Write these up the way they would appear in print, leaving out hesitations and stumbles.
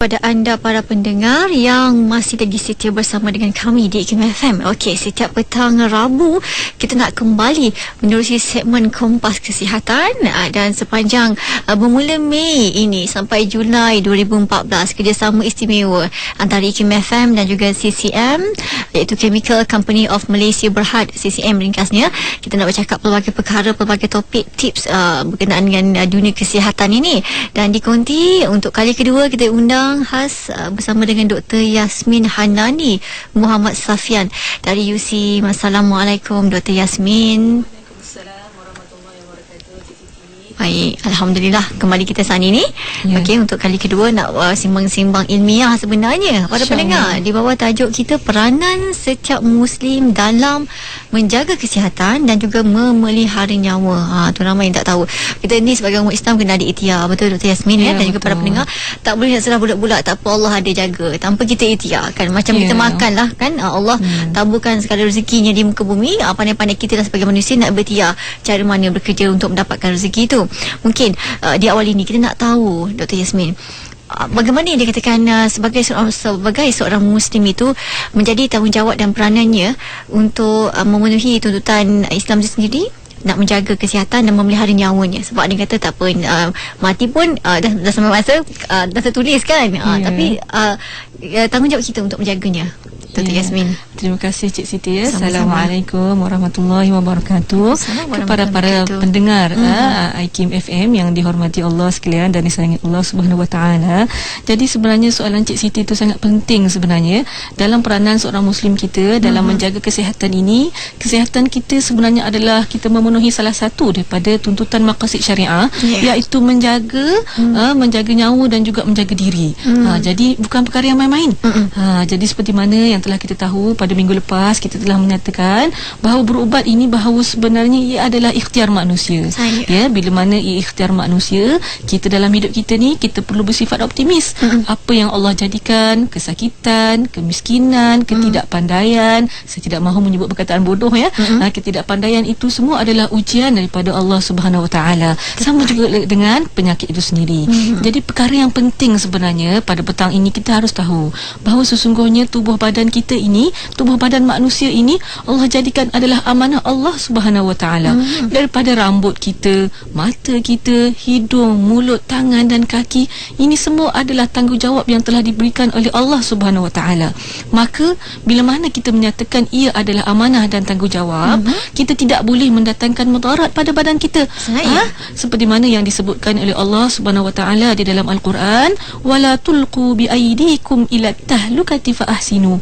Pada anda para pendengar yang masih lagi setia bersama dengan kami di IKIM FM. Okey, setiap petang Rabu kita nak kembali menerusi segmen Kompas Kesihatan dan sepanjang bermula Mei ini sampai Julai 2014 kerjasama istimewa antara IKIM FM dan juga CCM, iaitu Chemical Company of Malaysia Berhad, CCM ringkasnya. Kita nak bercakap pelbagai perkara, pelbagai topik, tips berkenaan dengan dunia kesihatan ini. Dan dikonti untuk kali kedua kita undang khas bersama dengan Dr. Yasmin Hanani Muhammad Safian dari UC. Assalamualaikum Dr. Yasmin. Waalaikumsalam warahmatullahi wabarakatuh. Cik Siti. Baik, Alhamdulillah kembali kita saat ini. Okey, untuk kali kedua nak simbang-simbang ilmiah sebenarnya pada pendengar di bawah tajuk kita peranan setiap Muslim dalam menjaga kesihatan dan juga memelihara nyawa. Tu ramai yang tak tahu. Kita ni sebagai umat Islam kena ada ikhtiar. Betul Dr. Yasmin dan juga para pendengar. Tak boleh nak serah bulat-bulat. Tak apa, Allah ada jaga. Tanpa kita ikhtiar kan. Macam kita makan lah kan. Allah taburkan segala rezekinya di muka bumi. Pandai-pandai kita lah sebagai manusia nak berikhtiar cara mana bekerja untuk mendapatkan rezeki itu. Mungkin di awal ini kita nak tahu Dr. Yasmin, bagaimana yang dikatakan sebagai seorang Muslim itu menjadi tanggungjawab dan peranannya untuk memenuhi tuntutan Islam itu sendiri, nak menjaga kesihatan dan memelihara nyawanya. Sebab dia kata tak apa, mati pun dah sampai masa dah tertulis kan. Tapi tanggungjawab kita untuk menjaganya. Dr. Yasmin. Terima kasih Cik Siti. Assalamualaikum warahmatullahi wabarakatuh. Kepada para pendengar IKIM FM yang dihormati Allah sekalian dan disayangi Allah Subhanahu Wa Taala. Jadi sebenarnya soalan Cik Siti itu sangat penting sebenarnya dalam peranan seorang Muslim kita dalam menjaga kesihatan ini. Kesihatan kita sebenarnya adalah kita memenuhi salah satu daripada tuntutan maqasid syariah, iaitu menjaga menjaga nyawa dan juga menjaga diri. Jadi bukan perkara yang main-main. Jadi seperti mana yang telah kita tahu pada minggu lepas, kita telah menyatakan bahawa berubat ini bahawa sebenarnya ia adalah ikhtiar manusia. Ya, bila mana ia ikhtiar manusia, kita dalam hidup kita ni kita perlu bersifat optimis. Apa yang Allah jadikan, kesakitan, kemiskinan, ketidakpandaian, saya tidak mahu menyebut perkataan bodoh ya. Ketidakpandaian itu semua adalah ujian daripada Allah Subhanahu Wa Taala. Sama juga dengan penyakit itu sendiri. Jadi perkara yang penting sebenarnya pada petang ini kita harus tahu bahawa sesungguhnya tubuh badan kita ini, tubuh badan manusia ini Allah jadikan adalah amanah Allah Subhanahu Wa Taala. Daripada rambut kita, mata kita, hidung, mulut, tangan dan kaki, ini semua adalah tanggungjawab yang telah diberikan oleh Allah Subhanahu Wa Taala. Maka bila mana kita menyatakan ia adalah amanah dan tanggungjawab, kita tidak boleh mendatangkan mudarat pada badan kita. Seperti mana yang disebutkan oleh Allah Subhanahu Wa Taala di dalam Al-Quran, wala tulqu bi aydikum ila tahlukati fa ahsinu.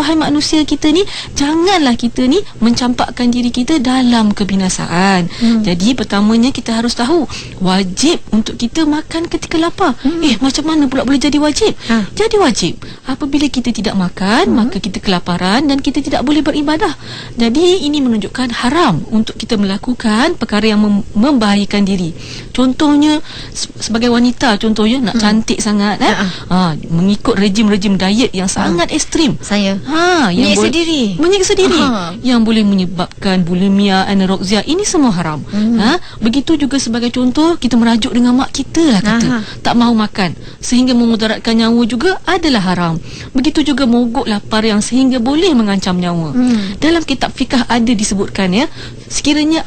Wahai manusia kita ni, janganlah kita ni mencampakkan diri kita dalam kebinasaan. Jadi pertamanya kita harus tahu wajib untuk kita makan ketika lapar. Macam mana pula boleh jadi wajib? Jadi wajib apabila kita tidak makan, maka kita kelaparan dan kita tidak boleh beribadah. Jadi ini menunjukkan haram untuk kita melakukan perkara yang membahayakan diri. Contohnya sebagai wanita, contohnya nak cantik sangat mengikut rejim-rejim diet yang sangat ekstrim. Saya yang menyiksa diri yang boleh menyebabkan bulimia, anorexia, ini semua haram. Begitu juga sebagai contoh, kita merajuk dengan mak kita lah kata, tak mahu makan sehingga memudaratkan nyawa juga adalah haram. Begitu juga mogok lapar yang sehingga boleh mengancam nyawa. Dalam kitab fikah ada disebutkan ya, sekiranya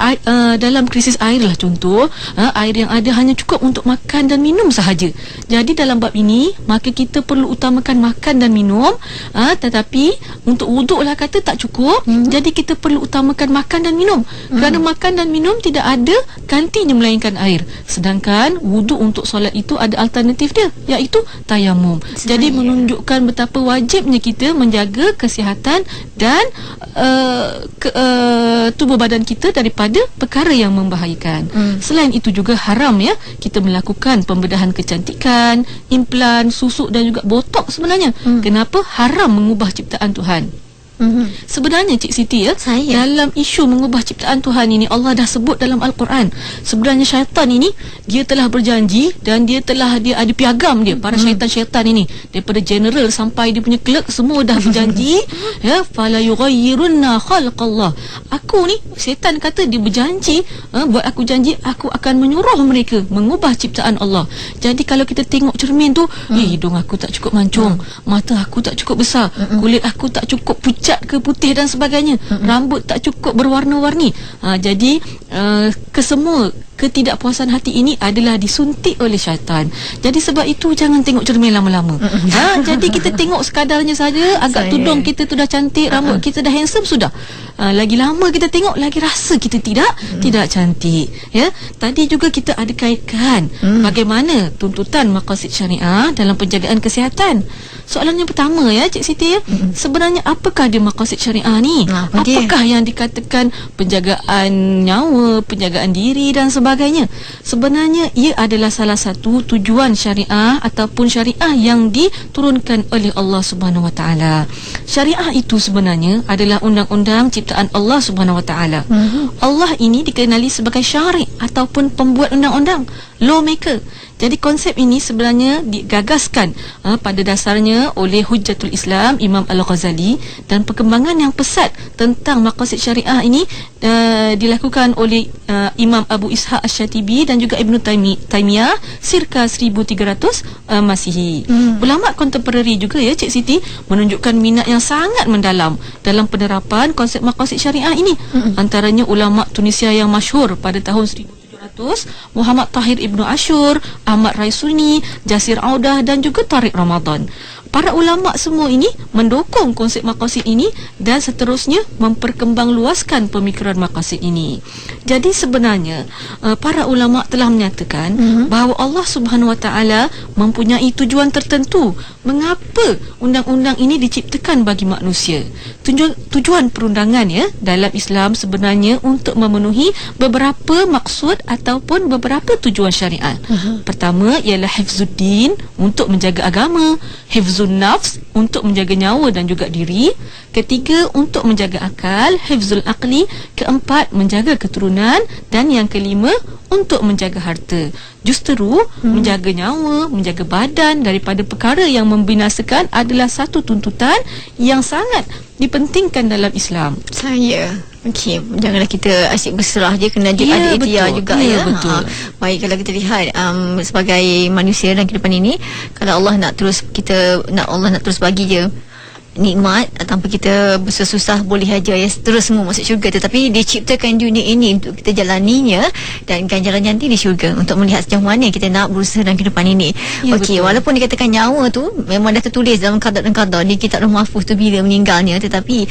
dalam krisis air lah contoh, air yang ada hanya cukup untuk makan dan minum sahaja. Jadi dalam bab ini maka kita perlu utamakan makan dan minum, tetapi untuk wuduk lah kata tak cukup. Jadi kita perlu utamakan makan dan minum. Kerana makan dan minum tidak ada gantinya melainkan air. Sedangkan wuduk untuk solat itu ada alternatif dia, iaitu tayamum. Jadi menunjukkan betapa wajibnya kita menjaga kesihatan dan tubuh badan kita daripada perkara yang membahayakan. Selain itu juga haram ya kita melakukan pembedahan kecantikan, implan, susuk dan juga botok sebenarnya. Kenapa? Haram mengubah ciptaan Tuhan. Sebenarnya Cik Siti ya, Saya. dalam isu mengubah ciptaan Tuhan ini, Allah dah sebut dalam Al-Quran, sebenarnya syaitan ini dia telah berjanji dan dia ada piagam dia, para syaitan-syaitan ini daripada general sampai dia punya clerk semua dah berjanji ya, fala yughayyirunna khalqallah. Aku ni syaitan kata dia berjanji, buat aku janji aku akan menyuruh mereka mengubah ciptaan Allah. Jadi kalau kita tengok cermin tu, hidung aku tak cukup mancung, mata aku tak cukup besar, kulit aku tak cukup pucat ke putih dan sebagainya, rambut tak cukup berwarna-warni. Jadi kesemua ketidakpuasan hati ini adalah disuntik oleh syaitan. Jadi sebab itu jangan tengok cermin lama-lama. Jadi kita tengok sekadarnya saja, agak tudung kita tu dah cantik, rambut kita dah handsome sudah. Lagi lama kita tengok lagi rasa kita tidak cantik. Ya, tadi juga kita ada kaitkan bagaimana tuntutan maqasid syariah dalam penjagaan kesihatan. Soalan yang pertama ya Cik Siti ya, sebenarnya apakah dia maqasid syariah ni? Apakah yang dikatakan penjagaan nyawa, penjagaan diri dan sebagainya? Sebenarnya ia adalah salah satu tujuan syariah ataupun syariah yang diturunkan oleh Allah Subhanahu Wa Taala. Syariah itu sebenarnya adalah undang-undang ciptaan Allah Subhanahu Wa Taala. Allah ini dikenali sebagai syari' ataupun pembuat undang-undang, lawmaker. Jadi konsep ini sebenarnya digagaskan pada dasarnya oleh Hujjatul Islam Imam Al-Ghazali, dan perkembangan yang pesat tentang maqasid syariah ini dilakukan oleh Imam Abu Ishaq Asy-Syatibi dan juga Ibn Taymiyah circa 1300 Masihi. Ulama kontemporari juga ya Cik Siti menunjukkan minat yang sangat mendalam dalam penerapan konsep maqasid syariah ini. Antaranya ulama Tunisia yang masyhur pada tahun 1700, Muhammad Tahir Ibnu Ashur, Ahmad Raisuni, Jasir Audah dan juga Tariq Ramadan. Para ulama semua ini mendukung konsep maqasid ini dan seterusnya memperkembangluaskan pemikiran maqasid ini. Jadi sebenarnya para ulama telah menyatakan bahawa Allah Subhanahu Wa Taala mempunyai tujuan tertentu mengapa undang-undang ini diciptakan bagi manusia. Tujuan perundangan ya dalam Islam sebenarnya untuk memenuhi beberapa maksud ataupun beberapa tujuan syariat. Pertama ialah hifzuddin, untuk menjaga agama, hifzun nafs, untuk menjaga nyawa dan juga diri. Ketiga, untuk menjaga akal, hifzul aqli. Keempat, menjaga keturunan. Dan yang kelima, untuk menjaga harta. Justeru menjaga nyawa, menjaga badan daripada perkara yang membinasakan adalah satu tuntutan yang sangat dipentingkan dalam Islam. Okey, janganlah kita asyik berserah je, kena ada ikhtiar juga ya. Betul. Baik, kalau kita lihat sebagai manusia dalam kehidupan ini, kalau Allah nak terus terus bagi je nikmat tanpa kita bersusah boleh aja ya terus semua masuk syurga, tetapi dia ciptakan dunia ini untuk kita jalaninya dan ganjaran nanti di syurga untuk melihat sejauh mana kita nak berusaha dalam kehidupan ini. Okey, walaupun dikatakan nyawa tu memang dah tertulis dalam qada di kitab Lauh Mahfuz tu bila meninggalnya, tetapi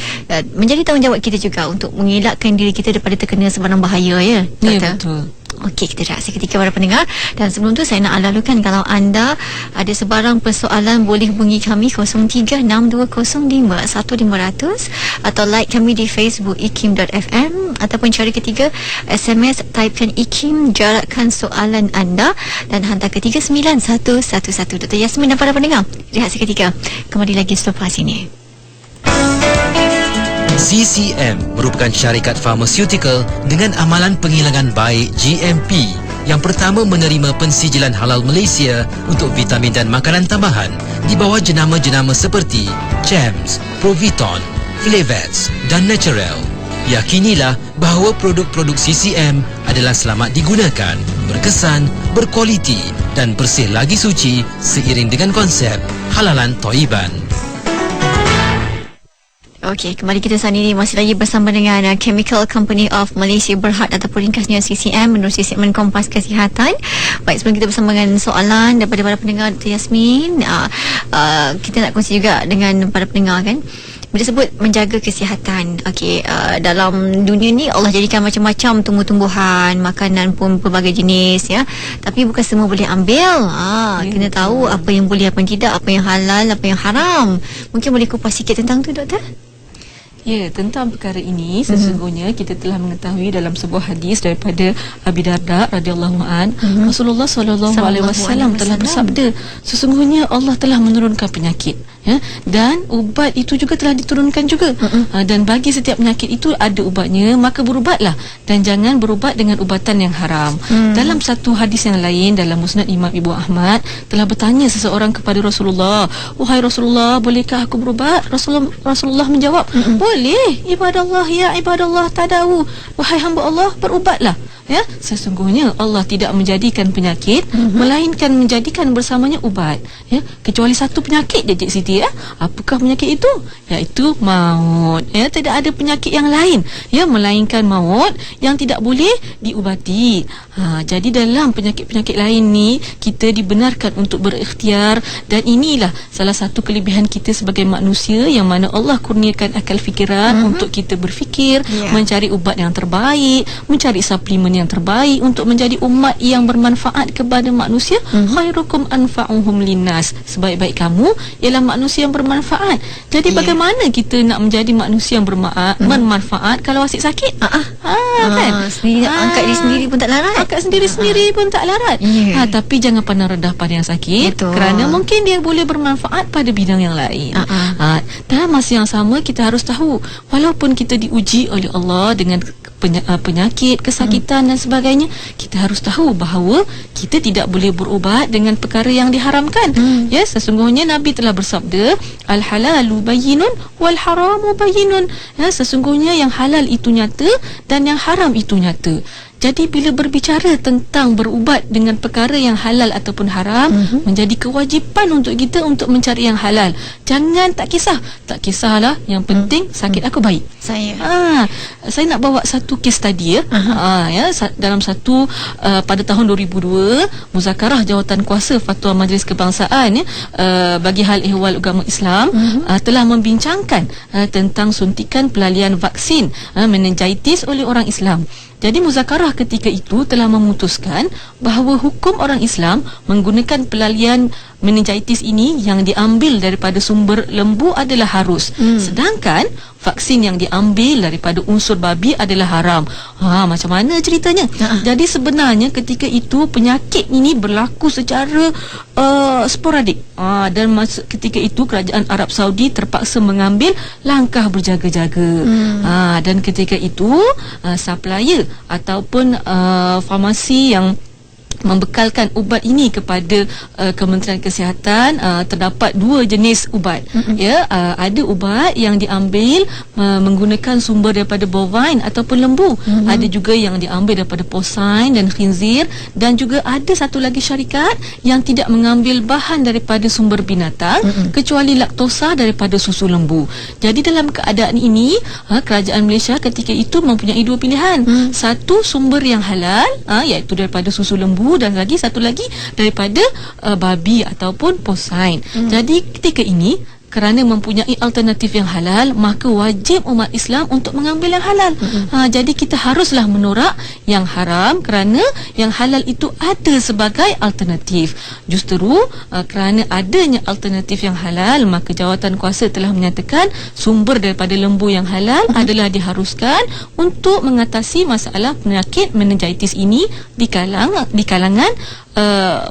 menjadi tanggungjawab kita juga untuk mengelakkan diri kita daripada terkena sebarang bahaya ya. Ya, betul. Okey, kita rehat seketika para pendengar, dan sebelum tu saya nak lalukan kalau anda ada sebarang persoalan boleh hubungi kami 0362051500 atau like kami di Facebook ikim.fm, ataupun cara ketiga SMS typekan ikim, jarakkan soalan anda dan hantar ke 39111. Dr. Yasmin dan para pendengar, rehat seketika, kembali lagi selepas ini. CCM merupakan syarikat farmaceutical dengan amalan penghilangan baik GMP yang pertama menerima pensijilan halal Malaysia untuk vitamin dan makanan tambahan di bawah jenama-jenama seperti CHAMS, Proviton, Flavets dan Natural. Yakinilah bahawa produk-produk CCM adalah selamat digunakan, berkesan, berkualiti dan bersih lagi suci seiring dengan konsep halalan Thayyiban. Okey, kembali kita saat ini masih lagi bersama dengan Chemical Company of Malaysia Berhad ataupun ringkasnya CCM menerusi segmen Kompas Kesihatan. Baik, sebelum kita bersama dengan soalan daripada para pendengar Dr. Yasmin, kita nak kongsi juga dengan para pendengar kan. Bila sebut menjaga kesihatan, okey, dalam dunia ni Allah jadikan macam-macam tumbuh-tumbuhan, makanan pun pelbagai jenis ya. Tapi bukan semua boleh ambil. Kena tahu apa yang boleh, apa yang tidak, apa yang halal, apa yang haram. Mungkin boleh kupas sikit tentang tu, doktor? Ya, tentang perkara ini sesungguhnya kita telah mengetahui dalam sebuah hadis daripada Abi Darda radhiyallahu an, Rasulullah sallallahu alaihi wasallam telah bersabda, sesungguhnya Allah telah menurunkan penyakit ya. Dan ubat itu juga telah diturunkan juga. Dan bagi setiap penyakit itu ada ubatnya, maka berubatlah dan jangan berubat dengan ubatan yang haram. Dalam satu hadis yang lain dalam Musnad Imam Ibu Ahmad telah bertanya seseorang kepada Rasulullah, "Wahai Rasulullah, bolehkah aku berubat?" Rasulullah menjawab, "Boleh, ibadallah ya ibadallah tadawu." Wahai hamba Allah, berubatlah. Ya, sesungguhnya Allah tidak menjadikan penyakit melainkan menjadikan bersamanya ubat, ya, kecuali satu penyakit je Cik Siti, ya. Apakah penyakit itu? Iaitu maut, ya. Tidak ada penyakit yang lain, ya, melainkan maut yang tidak boleh diubati. Jadi dalam penyakit-penyakit lain ni kita dibenarkan untuk berikhtiar, dan inilah salah satu kelebihan kita sebagai manusia yang mana Allah kurniakan akal fikiran untuk kita berfikir, mencari ubat yang terbaik, mencari suplemen yang terbaik untuk menjadi umat yang bermanfaat kepada manusia. Khairukum anfa'uhum linnas, sebaik-baik kamu ialah manusia yang bermanfaat. Jadi bagaimana kita nak menjadi manusia yang bermanfaat kalau asyik sakit? Kan? Sendiri angkat diri sendiri pun tak larat. Angkat sendiri-sendiri pun tak larat. Tapi jangan pandang rendah pada yang sakit. Betul. Kerana mungkin dia boleh bermanfaat pada bidang yang lain. Dalam masa yang sama kita harus tahu, walaupun kita diuji oleh Allah dengan penyakit, kesakitan dan sebagainya, kita harus tahu bahawa kita tidak boleh berubat dengan perkara yang diharamkan. Ya, sesungguhnya Nabi telah bersabda, al-halalu bayyinun wal haramu bayyinun. Ya, sesungguhnya yang halal itu nyata dan yang haram itu nyata. Jadi bila berbicara tentang berubat dengan perkara yang halal ataupun haram, menjadi kewajipan untuk kita untuk mencari yang halal. Jangan tak kisahlah, yang penting sakit aku baik. Saya nak bawa satu case study, ya, dalam satu pada tahun 2002, Muzakarah Jawatan Kuasa Fatwa Majlis Kebangsaan, ya, bagi hal ehwal agama Islam telah membincangkan tentang suntikan pelalian vaksin meningitis oleh orang Islam. Jadi muzakarah ketika itu telah memutuskan bahawa hukum orang Islam menggunakan pelalian meningitis ini yang diambil daripada sumber lembu adalah harus. Sedangkan vaksin yang diambil daripada unsur babi adalah haram. Macam mana ceritanya? Jadi sebenarnya ketika itu penyakit ini berlaku secara sporadik. Dan ketika itu kerajaan Arab Saudi terpaksa mengambil langkah berjaga-jaga. Dan ketika itu supplier ataupun farmasi yang membekalkan ubat ini kepada Kementerian Kesihatan, terdapat dua jenis ubat. Ada ubat yang diambil menggunakan sumber daripada bovine ataupun lembu. Ada juga yang diambil daripada porcine dan khinzir, dan juga ada satu lagi syarikat yang tidak mengambil bahan daripada sumber binatang kecuali laktosa daripada susu lembu. Jadi dalam keadaan ini, kerajaan Malaysia ketika itu mempunyai dua pilihan. Satu, sumber yang halal, iaitu daripada susu lembu, dan lagi satu lagi daripada babi ataupun porcine. Jadi ketika ini, kerana mempunyai alternatif yang halal, maka wajib umat Islam untuk mengambil yang halal. Jadi kita haruslah menolak yang haram kerana yang halal itu ada sebagai alternatif. Justeru kerana adanya alternatif yang halal, maka jawatan kuasa telah menyatakan sumber daripada lembu yang halal adalah diharuskan untuk mengatasi masalah penyakit meningitis ini di kalangan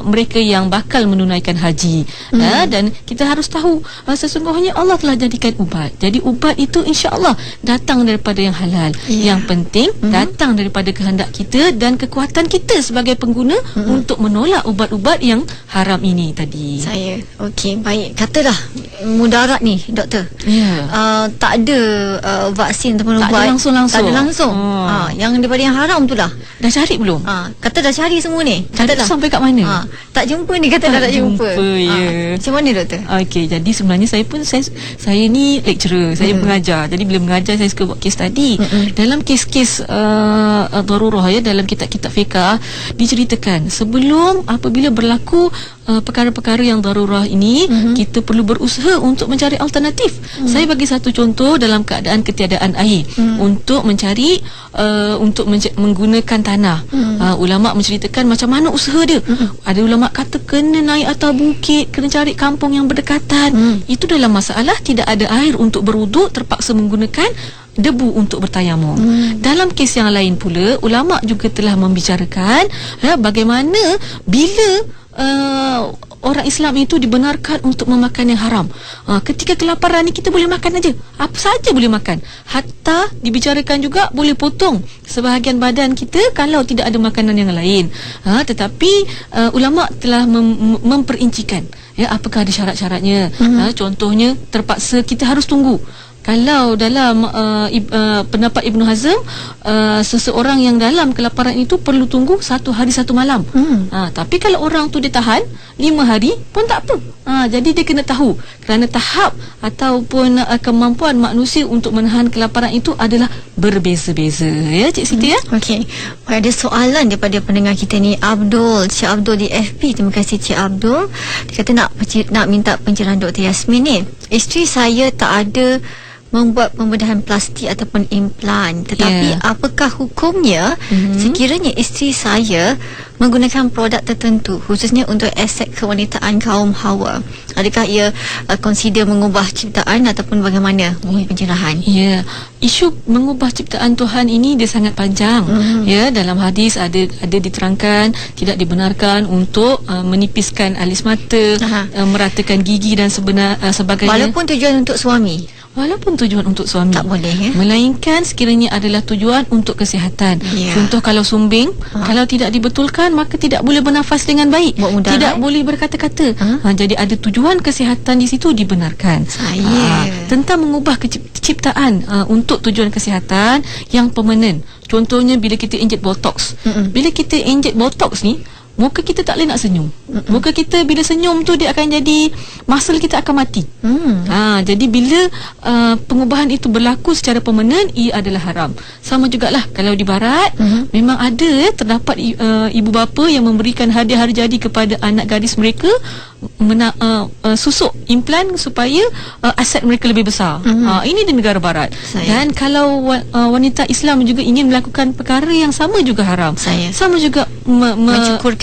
mereka yang bakal menunaikan haji. Dan kita harus tahu sesungguhnya Allah telah jadikan ubat. Jadi ubat itu insya-Allah datang daripada yang halal. Yang penting datang daripada kehendak kita dan kekuatan kita sebagai pengguna untuk menolak ubat-ubat yang haram ini tadi. Okey, baik. Katalah mudarat ni, doktor. Tak ada vaksin ataupun ubat. Tak ada langsung. Yang daripada yang haram tu lah. Dah cari belum? Kata dah cari semua ni. Cari sampai kat mana? Tak jumpa ni, kata tak jumpa. Macam mana doktor? Okey, jadi sebenarnya saya ni lecturer, saya mengajar. Jadi bila mengajar saya suka buat case study. Dalam kes-kes darurah, ya, dalam kitab-kitab fiqh diceritakan sebelum apabila berlaku perkara-perkara yang darurah ini, kita perlu berusaha untuk mencari alternatif. Saya bagi satu contoh dalam keadaan ketiadaan air, untuk mencari menggunakan tanah. Ulama menceritakan macam mana usaha dia. Ada ulama kata kena naik atas bukit, kena cari kampung yang berdekatan. Itu dalam masalah tidak ada air untuk berwuduk, terpaksa menggunakan debu untuk bertayamum. Dalam kes yang lain pula, ulama juga telah membicarakan bagaimana bila orang Islam itu dibenarkan untuk memakan yang haram. Ketika kelaparan ni kita boleh makan aja, apa saja boleh makan. Hatta dibicarakan juga boleh potong sebahagian badan kita kalau tidak ada makanan yang lain. Tetapi ulama telah memperincikan apakah ada syarat-syaratnya. Contohnya terpaksa kita harus tunggu. Kalau dalam pendapat Ibn Hazm, seseorang yang dalam kelaparan itu perlu tunggu 1 hari 1 malam. Tapi kalau orang tu dia tahan 5 hari pun tak apa. Jadi dia kena tahu kerana tahap ataupun kemampuan manusia untuk menahan kelaparan itu adalah berbeza-beza. Ya Cik Siti ya. Okey. Ada soalan daripada pendengar kita ni, Cik Abdul di FB. Terima kasih Cik Abdul. Dia kata nak minta pencerahan Dr. Yasmin ni. Isteri saya tak ada membuat pembedahan plastik ataupun implan, tetapi apakah hukumnya sekiranya isteri saya menggunakan produk tertentu khususnya untuk aspek kewanitaan kaum Hawa? Adakah ia consider mengubah ciptaan ataupun bagaimana? Mohon pencerahan. Ya, isu mengubah ciptaan Tuhan ini dia sangat panjang. Ya, dalam hadis ada diterangkan tidak dibenarkan untuk menipiskan alis mata, meratakan gigi dan sebagainya. Walaupun tujuan untuk suami. Walaupun tujuan untuk suami, tak boleh ya? Melainkan sekiranya adalah tujuan untuk kesihatan. Contoh kalau sumbing, kalau tidak dibetulkan maka tidak boleh bernafas dengan baik, tidak boleh berkata-kata. Jadi ada tujuan kesihatan di situ dibenarkan. Tentang mengubah ciptaan untuk tujuan kesihatan yang permanen. Contohnya bila kita injek botox. Bila kita injek botox ni, muka kita tak boleh nak senyum. Muka kita bila senyum tu dia akan jadi muscle kita akan mati. Jadi bila pengubahan itu berlaku secara permanen, ia adalah haram. Sama jugalah kalau di barat memang ada terdapat ibu bapa yang memberikan hadiah hari jadi kepada anak gadis mereka susuk implan supaya aset mereka lebih besar. Ini di negara barat. Dan kalau wanita Islam juga ingin melakukan perkara yang sama juga haram. Sama juga mencukur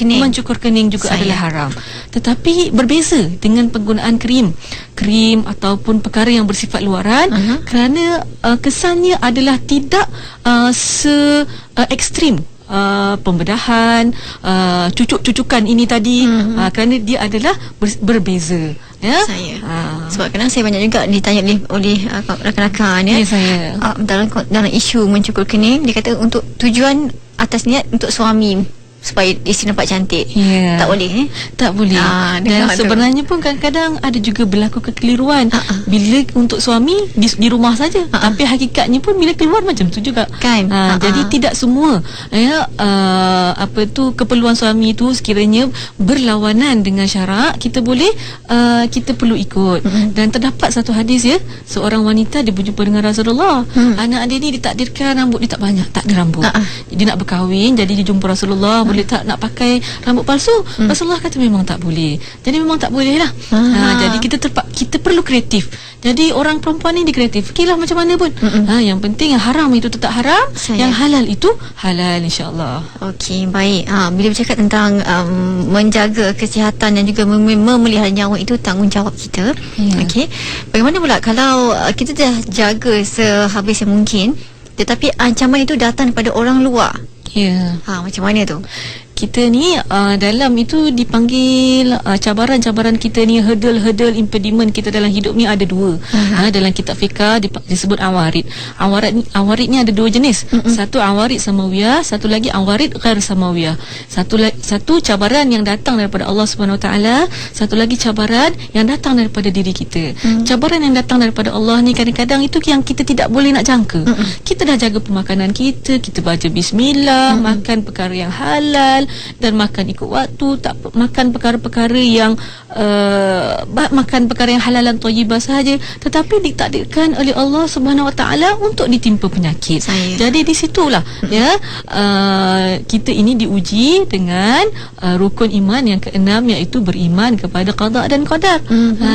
kening juga adalah haram. Tetapi berbeza dengan penggunaan krim ataupun perkara yang bersifat luaran, kerana kesannya adalah tidak ekstrim pembedahan, cucuk-cucukan ini tadi, kerana dia adalah berbeza. Ya? Sebab kadang saya banyak juga ditanya oleh rakan-rakan dalam isu mencukur kening. Dia kata untuk tujuan atas niat untuk suami supaya isteri nampak cantik. Tak boleh Tak boleh. Dan sebenarnya pun kadang-kadang ada juga berlaku kekeliruan. Bila untuk suami di rumah saja, tapi hakikatnya pun bila keluar macam tu juga kan. Jadi tidak semua keperluan suami itu sekiranya berlawanan dengan syarak, kita perlu ikut. Dan terdapat satu hadis seorang wanita dia berjumpa dengan Rasulullah. Anak dia ni ditakdirkan rambut dia tak banyak, tak ada rambut. Dia nak berkahwin, jadi dia jumpa Rasulullah, boleh tak nak pakai rambut palsu? Rasulullah kata memang tak boleh. Jadi memang tak boleh lah. Jadi kita perlu kreatif. Jadi orang perempuan ni dia kreatif. Okeylah macam mana pun. Yang penting yang haram itu tetap haram, yang halal itu halal, insya-Allah. Okey, baik. Bila bercakap tentang menjaga kesihatan dan juga memelihara nyawa, itu tanggungjawab kita. Okey. Bagaimana pula kalau kita dah jaga sehabis yang mungkin, tetapi ancaman itu datang daripada orang luar? Macam mana tu? Kita ni dalam itu dipanggil cabaran-cabaran kita ni, hurdle impediment kita dalam hidup ni ada 2. Dalam kitab fiqah disebut awarid. Awarid ni ada 2 jenis. Satu awarid samawiyah, satu lagi awarid ghair samawiyah. Satu cabaran yang datang daripada Allah Subhanahu Wa Taala, satu lagi cabaran yang datang daripada diri kita. Cabaran yang datang daripada Allah ni kadang-kadang itu yang kita tidak boleh nak jangka. Kita dah jaga pemakanan kita baca bismillah, makan perkara yang halal dan makan ikut waktu, tak makan perkara-perkara yang makan perkara yang halal dan thayyibah sahaja, tetapi ditakdirkan oleh Allah Subhanahu Wa Taala untuk ditimpa penyakit. Jadi di situlah kita ini diuji dengan rukun iman yang ke-6, iaitu beriman kepada qada dan qadar.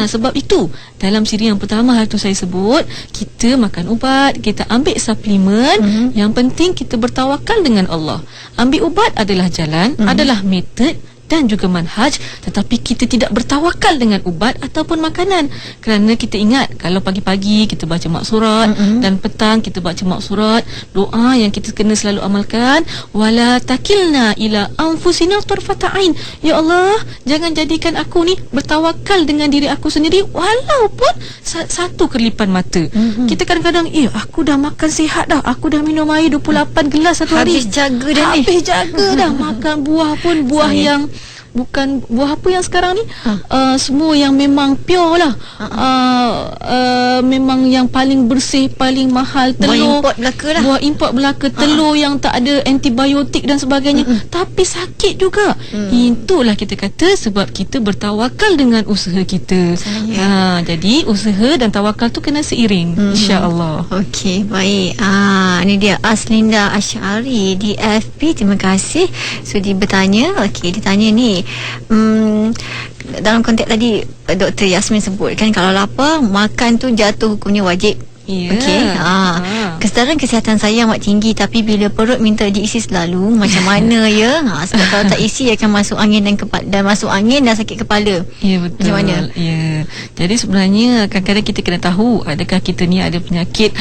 Sebab itu dalam siri yang pertama hari tu saya sebut, kita makan ubat, kita ambil suplemen, yang penting kita bertawakal dengan Allah. Ambil ubat adalah jalan, adalah metod, dan juga manhaj, tetapi kita tidak bertawakal dengan ubat ataupun makanan. Kerana kita ingat, kalau pagi-pagi kita baca maksurat dan petang kita baca maksurat, doa yang kita kena selalu amalkan, wala takilna ila anfusina tarfata ain. Ya Allah, jangan jadikan aku ni bertawakal dengan diri aku sendiri walaupun satu kelipan mata. Kita kadang-kadang, aku dah makan sihat dah, aku dah minum air 28 gelas satu hari. Habis jaga dah ni. Habis jaga dah. Makan buah pun buah yang bukan buah apa yang sekarang ni, semua yang memang pure lah. Memang yang paling bersih, paling mahal, telur buah import belaka lah. Buah import belaka, telur yang tak ada antibiotik dan sebagainya, tapi sakit juga. Itulah kita kata sebab kita bertawakal dengan usaha kita. Jadi usaha dan tawakal tu kena seiring, insya-Allah. Okey, baik. Ini dia Aslinda Asy'ari di FB. Terima kasih sudi bertanya. Okey, ditanya ni, dalam konteks tadi Dr. Yasmin sebut kan, kalau lapar makan tu jatuh hukumnya wajib. Okey. Kesedaran kesihatan saya amat tinggi, tapi bila perut minta diisi selalu, macam mana ya? Sebab kalau tak isi akan masuk angin dan masuk angin dan sakit kepala. Ya, betul. Macam mana? Ya. Jadi sebenarnya kadang-kadang kita kena tahu adakah kita ni ada penyakit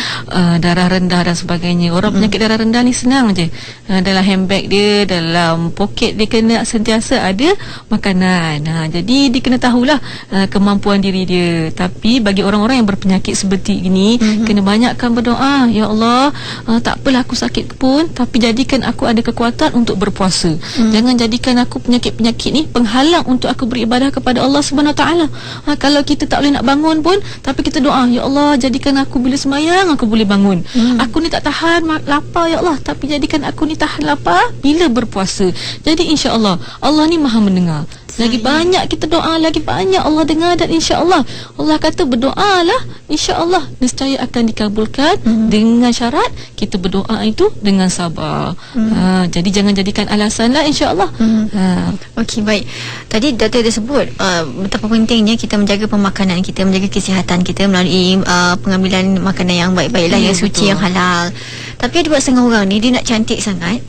darah rendah dan sebagainya. Orang penyakit darah rendah ni senang je. Dalam handbag dia, dalam poket dia kena sentiasa ada makanan. Jadi dia kena tahulah kemampuan diri dia. Tapi bagi orang-orang yang berpenyakit seperti ini, kena banyakkan berdoa. Ya Allah, tak apalah aku sakit pun, tapi jadikan aku ada kekuatan untuk berpuasa. Jangan jadikan aku penyakit-penyakit ni penghalang untuk aku beribadah kepada Allah Subhanahu Wa Taala. Kalau kita tak boleh nak bangun pun, tapi kita doa, ya Allah, jadikan aku bila sembahyang aku boleh bangun. Aku ni tak tahan lapar ya Allah, tapi jadikan aku ni tahan lapar bila berpuasa. Jadi insya-Allah Allah ni Maha mendengar. Lagi banyak kita doa, lagi banyak Allah dengar, dan insya-Allah Allah kata berdoalah, insya-Allah nescaya akan dikabulkan dengan syarat kita berdoa itu dengan sabar. Jadi jangan jadikan alasan lah, insya-Allah. Okey, baik. Tadi doktor dah sebut betapa pentingnya kita menjaga pemakanan kita, menjaga kesihatan kita melalui pengambilan makanan yang baik-baiklah, yang suci, yang halal. Tapi ada buat setengah orang ni, dia nak cantik sangat,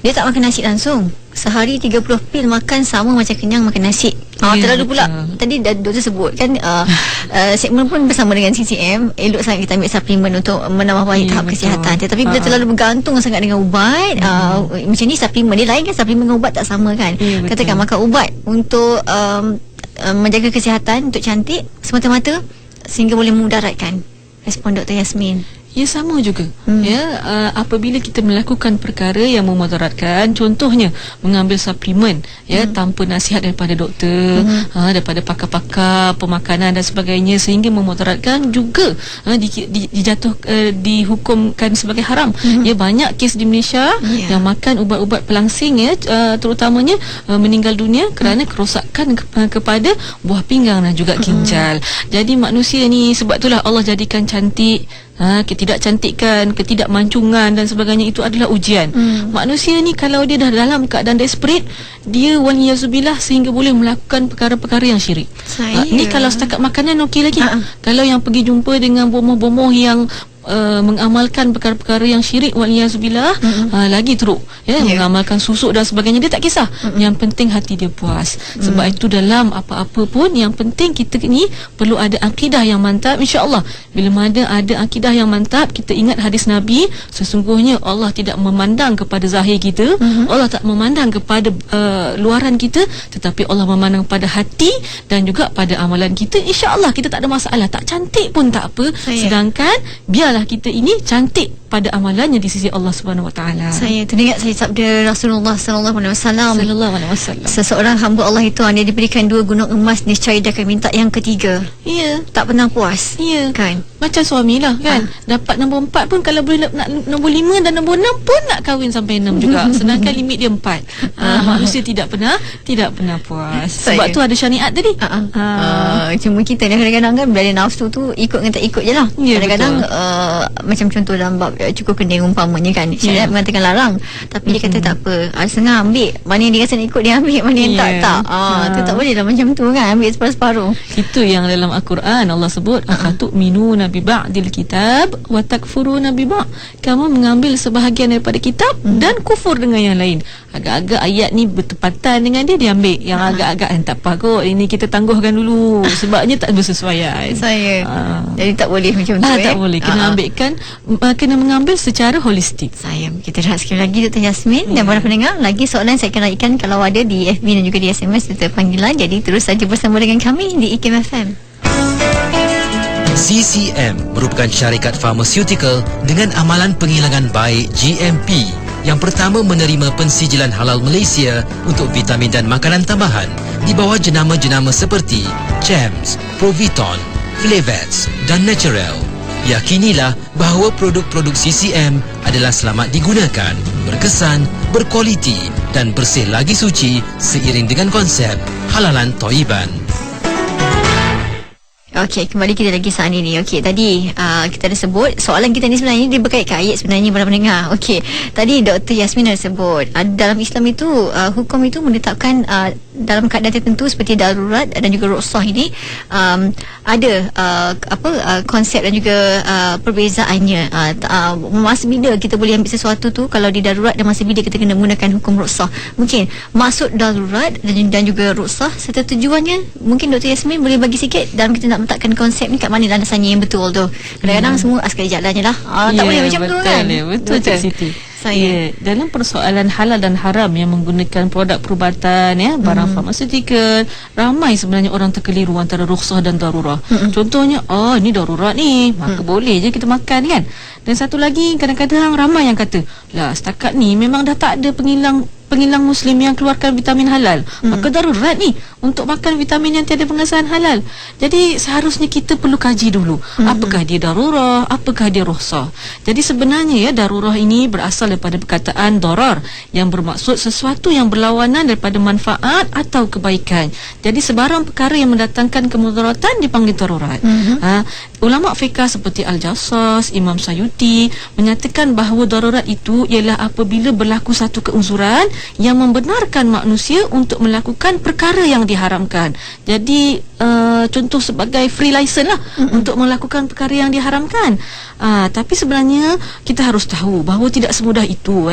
dia tak makan nasi langsung. Sehari 30 pil makan sama macam kenyang makan nasi. Terlalu pula. Tadi doktor sebut kan, segmen pun bersama dengan CCM, elok sangat kita ambil suplemen untuk menambah baik tahap kesihatan. Tetapi bila terlalu bergantung sangat dengan ubat, macam ni suplemen dia lain kan, suplemen dengan ubat tak sama kan. Katakan makan ubat untuk menjaga kesihatan, untuk cantik semata-mata, sehingga boleh memudaratkan. Respon Dr. Yasmin. Ya, sama juga. Apabila kita melakukan perkara yang memudaratkan, contohnya mengambil suplemen tanpa nasihat daripada doktor, daripada pakar-pakar pemakanan dan sebagainya, sehingga memudaratkan, juga dihukumkan sebagai haram. Banyak kes di Malaysia yang makan ubat-ubat pelangsing, terutamanya meninggal dunia kerana kerosakan kepada buah pinggang dan juga ginjal. Jadi manusia ni, sebab itulah Allah jadikan cantik, ketidakcantikan, ketidakmancungan dan sebagainya itu adalah ujian. Manusia ni kalau dia dah dalam keadaan desperate, dia waliyazubillah sehingga boleh melakukan perkara-perkara yang syirik. Ni kalau setakat makanan okey lagi. Kalau yang pergi jumpa dengan bomoh-bomoh yang mengamalkan perkara-perkara yang syirik, waliyazubillah, lagi teruk mengamalkan susuk dan sebagainya, dia tak kisah. Yang penting hati dia puas. Sebab itu dalam apa-apa pun, yang penting kita ni perlu ada akidah yang mantap, insya-Allah. Bila mana ada akidah yang mantap, kita ingat hadis Nabi, sesungguhnya Allah tidak memandang kepada zahir kita, Allah tak memandang kepada luaran kita, tetapi Allah memandang pada hati dan juga pada amalan kita. InsyaAllah kita tak ada masalah. Tak cantik pun tak apa, sedangkan biarlah kita ini cantik pada amalannya di sisi Allah Subhanahu Wa Taala. Saya teringat sabda Rasulullah sallallahu alaihi wasallam. Seseorang hamba Allah itu hanya diberikan 2 gunung emas, niscaya dia akan minta yang ketiga. Tak pernah puas. Kan? Macam suamilah kan. Dapat nombor 4 pun, kalau boleh nak nombor 5 dan nombor 6 pun nak kahwin sampai 6 juga. Sedangkan limit dia 4. Manusia tidak pernah puas. Sebab tu ada syariat tadi. Cuma kita ni kadang-kadang kan, bila ada nafsu tu ikut dengan tak ikut je lah. Kadang-kadang macam contoh dalam bab cukur kening umpamanya kan. Syariat mengatakan larang, tapi dia kata tak apa, setengah ambil, mana yang dia rasa nak ikut dia ambil, mana yang tak. Tu tak boleh lah macam tu kan, ambil separuh-separuh. Itu yang dalam Al-Quran Allah sebut afatu'minuna bi ba'dil kitab wa takfuruna bi ba'd. Kamu mengambil sebahagian daripada kitab dan kufur dengan yang lain. Agak-agak ayat ni bertepatan dengan dia ambil. Yang agak-agak tak apa kot, ini kita tangguhkan dulu sebabnya tak bersesuaian. Jadi tak boleh macam tu. Tak boleh, kena ambilkan, kena mengambil secara holistik. Kita rehat sekali lagi Dr. Yasmin dan para pendengar, lagi soalan saya akan raikan kalau ada di FB dan juga di SMS serta panggilan. Jadi terus saja bersama dengan kami di IKIM FM. CCM merupakan syarikat farmaceutical dengan amalan penghilangan baik GMP yang pertama menerima pensijilan halal Malaysia untuk vitamin dan makanan tambahan di bawah jenama-jenama seperti Gems, Proviton, Flavets dan Natural. Yakinilah bahawa produk-produk CCM adalah selamat digunakan, berkesan, berkualiti dan bersih lagi suci seiring dengan konsep halalan Thayyiban. Okey, kembali kita lagi saat ini. Okey, tadi kita ada sebut soalan kita ni sebenarnya dia berkait ayat sebenarnya para pendengar. Okey, tadi Dr. Yasmin ada sebut dalam Islam itu hukum itu menetapkan dalam keadaan tertentu seperti darurat dan juga rukhsah ini ada konsep dan juga perbezaannya. Masa bila kita boleh ambil sesuatu tu kalau di darurat, dan masa bila kita kena menggunakan hukum rukhsah. Mungkin maksud darurat dan juga rukhsah serta tujuannya, mungkin Dr. Yasmin boleh bagi sikit dalam kita nak letakkan konsep ni kat mana landasannya yang betul tu. Kadang-kadang semua sekali jalan je lah. Tak boleh macam tu kan. Betul Cik Siti. Dalam persoalan halal dan haram yang menggunakan produk perubatan barang farmaseutical, ramai sebenarnya orang terkeliru antara rukhsah dan darurah. Contohnya ni darurat ni, maka boleh je kita makan kan. Dan satu lagi, kadang-kadang ramai yang kata, lah setakat ni memang dah tak ada penghilang Muslim yang keluarkan vitamin halal, maka darurat ni untuk makan vitamin yang tiada pengesahan halal. Jadi seharusnya kita perlu kaji dulu, apakah dia darurah, apakah dia rukhsah. Jadi sebenarnya darurah ini berasal daripada perkataan darar yang bermaksud sesuatu yang berlawanan daripada manfaat atau kebaikan. Jadi sebarang perkara yang mendatangkan kemudaratan dipanggil darurat. Ulama fiqh seperti Al-Jassas, Imam Sayuti menyatakan bahawa darurat itu ialah apabila berlaku satu keuzuran yang membenarkan manusia untuk melakukan perkara yang diharamkan. Jadi contoh sebagai free license lah untuk melakukan perkara yang diharamkan. Tapi sebenarnya kita harus tahu bahawa tidak semudah itu.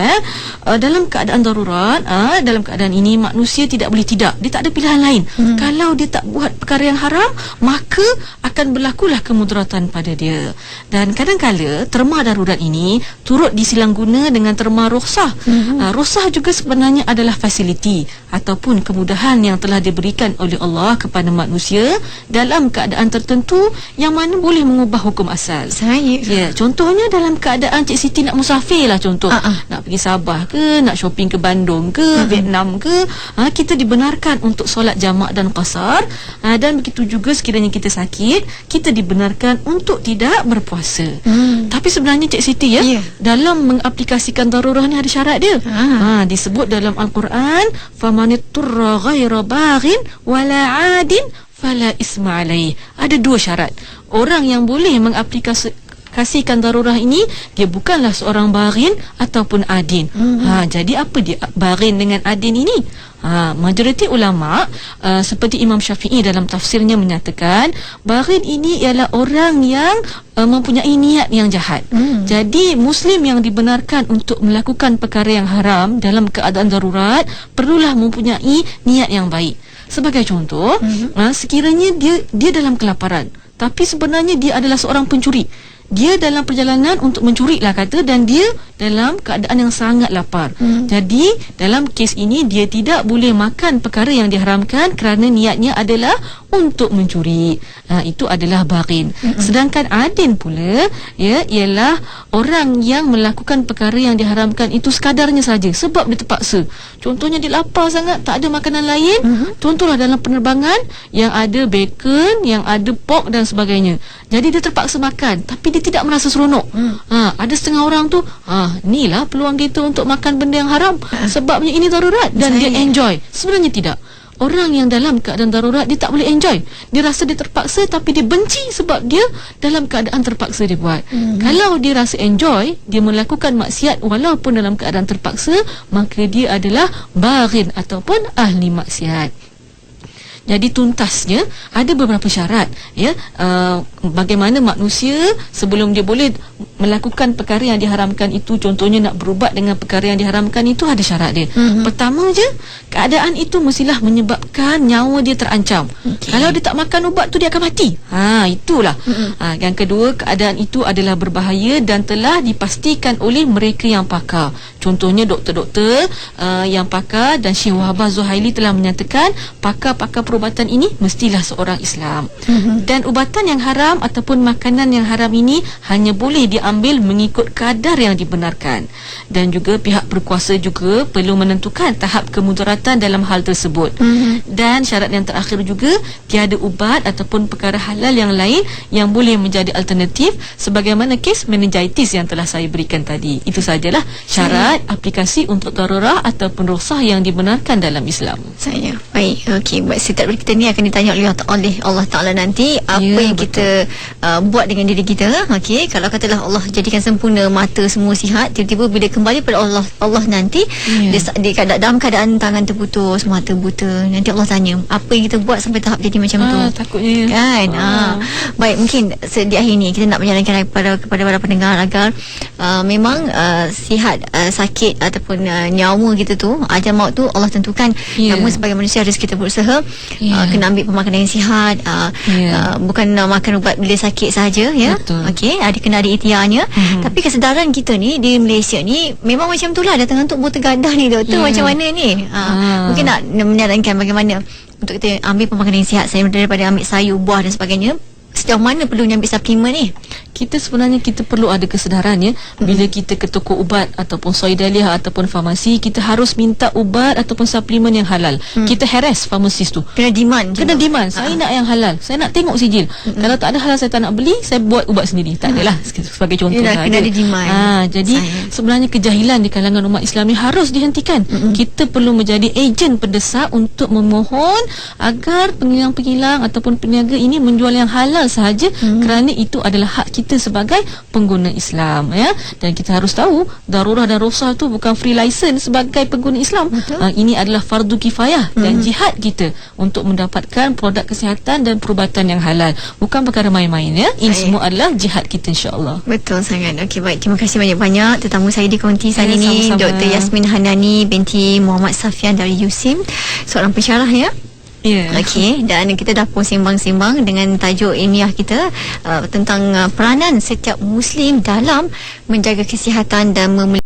Dalam keadaan darurat, dalam keadaan ini manusia tidak boleh tidak. Dia tak ada pilihan lain. Kalau dia tak buat perkara yang haram, maka akan berlakulah kemudaratan pada dia. Dan kadang-kala terma darurat ini turut disilang guna dengan terma rukhsah. Rukhsah juga sebenarnya adalah fasiliti ataupun kemudahan yang telah diberikan oleh Allah kepada manusia dalam keadaan tertentu yang mana boleh mengubah hukum asal. Contohnya dalam keadaan Cik Siti nak musafir lah, contoh nak pergi Sabah ke, nak shopping ke Bandung ke, Vietnam ke, kita dibenarkan untuk solat jamak dan qasar. Dan begitu juga sekiranya kita sakit, kita dibenarkan untuk tidak berpuasa. Tapi sebenarnya Cik Siti dalam mengaplikasikan darurah ni ada syarat dia. Disebut dalam Al-Quran, famanitturra ghaira baghin wala 'adin fala isma alaih. Ada dua syarat. Orang yang boleh mengaplikasikan darurah ini, dia bukanlah seorang baghin ataupun adin. Jadi apa dia baghin dengan adin ini? Majoriti ulama seperti Imam Syafi'i dalam tafsirnya menyatakan baghin ini ialah orang yang mempunyai niat yang jahat. Jadi Muslim yang dibenarkan untuk melakukan perkara yang haram dalam keadaan darurat perlulah mempunyai niat yang baik. Sebagai contoh, sekiranya dia dalam kelaparan, tapi sebenarnya dia adalah seorang pencuri. Dia dalam perjalanan untuk mencuri lah kata, dan dia dalam keadaan yang sangat lapar. Jadi dalam kes ini dia tidak boleh makan perkara yang diharamkan kerana niatnya adalah untuk mencuri. Itu adalah baghin. Sedangkan adin pula ialah orang yang melakukan perkara yang diharamkan itu sekadarnya saja sebab dia terpaksa. Contohnya dia lapar sangat, tak ada makanan lain. Contohlah dalam penerbangan yang ada bacon, yang ada pork dan sebagainya. Jadi dia terpaksa makan, tapi dia tidak merasa seronok. Ada setengah orang tu, ni lah peluang kita untuk makan benda yang haram, sebabnya ini darurat, dan dia enjoy. Sebenarnya tidak. orang yang dalam keadaan darurat dia tak boleh enjoy. Dia rasa dia terpaksa, tapi dia benci sebab dia dalam keadaan terpaksa dia buat. Kalau dia rasa enjoy, dia melakukan maksiat walaupun dalam keadaan terpaksa, maka dia adalah baghin ataupun ahli maksiat. Jadi tuntasnya ada beberapa syarat, ya, bagaimana manusia sebelum dia boleh melakukan perkara yang diharamkan itu, contohnya nak berubat dengan perkara yang diharamkan itu, ada syarat dia. Pertama je, keadaan itu mestilah menyebabkan nyawa dia terancam. Kalau dia tak makan ubat tu, dia akan mati. Itulah. Yang kedua, keadaan itu adalah berbahaya dan telah dipastikan oleh mereka yang pakar. Contohnya doktor-doktor yang pakar, dan Syekh Wahbah Zuhaili telah menyatakan pakar-pakar perubatan ini mestilah seorang Islam. Dan ubatan yang haram ataupun makanan yang haram ini hanya boleh diambil mengikut kadar yang dibenarkan. Dan juga pihak berkuasa juga perlu menentukan tahap kemudaratan dalam hal tersebut. Dan syarat yang terakhir juga, tiada ubat ataupun perkara halal yang lain yang boleh menjadi alternatif, sebagaimana kes meningitis yang telah saya berikan tadi. Itu sajalah syarat aplikasi untuk darurah ataupun rukhsah yang dibenarkan dalam Islam. Saya baik. Okey, buat setiap kita ni akan ditanya oleh Allah Ta'ala nanti apa yang kita buat dengan diri kita. Okey, kalau katalah Allah jadikan sempurna, mata semua sihat, tiba-tiba bila kembali pada Allah nanti, dia dalam keadaan tangan terputus, mata buta, nanti Allah tanya apa yang kita buat sampai tahap jadi macam tu. Takutnya kan. Baik, mungkin di akhir ni kita nak menyarankan kepada para pendengar agar memang sihat, sakit ataupun nyawa kita tu, ajal maut tu Allah tentukan. Namun sebagai manusia harus kita berusaha kena ambil pemakanan yang sihat, bukan makan ubat bila sakit saja, ya. Okey, kena ada ikhtiarnya. Tapi kesedaran kita ni di Malaysia ni memang macam itulah, dah tengah untuk bertegadah ni doktor. Macam mana ni? Mungkin nak menyarankan bagaimana untuk kita ambil pemakanan yang sihat, saya daripada ambil sayur, buah dan sebagainya. Sejauh mana perlunya ambil suplemen ni? Kita perlu ada kesedaran, ya. Bila kita ke toko ubat ataupun Saidaliah ataupun farmasi, kita harus minta ubat ataupun suplemen yang halal. Kita harass farmasis tu. Kena demand. Saya nak yang halal. Saya nak tengok sijil. Kalau tak ada halal, saya tak nak beli, saya buat ubat sendiri. Tak adalah, sebagai contoh saja. Kena ada demand. Jadi sebenarnya kejahilan di kalangan umat Islam ni harus dihentikan. Kita perlu menjadi ejen pendesak untuk memohon agar pengilang-pengilang ataupun peniaga ini menjual yang halal sahaja, kerana itu adalah hak kita sebagai pengguna Islam, ya. Dan kita harus tahu darurah dan rukhsah tu bukan free license sebagai pengguna Islam. Ini adalah fardu kifayah dan jihad kita untuk mendapatkan produk kesihatan dan perubatan yang halal. Bukan perkara main-main, ya. Ini semua adalah jihad kita, insya-Allah. Betul sangat. Okey, baik, terima kasih banyak-banyak tetamu saya di konti hari ini, Dr. Yasmin Hanani binti Muhammad Safian dari USIM, seorang pensyarah, ya. Okey, dan kita dah pun sembang-sembang dengan tajuk ilmiah kita tentang peranan setiap Muslim dalam menjaga kesihatan dan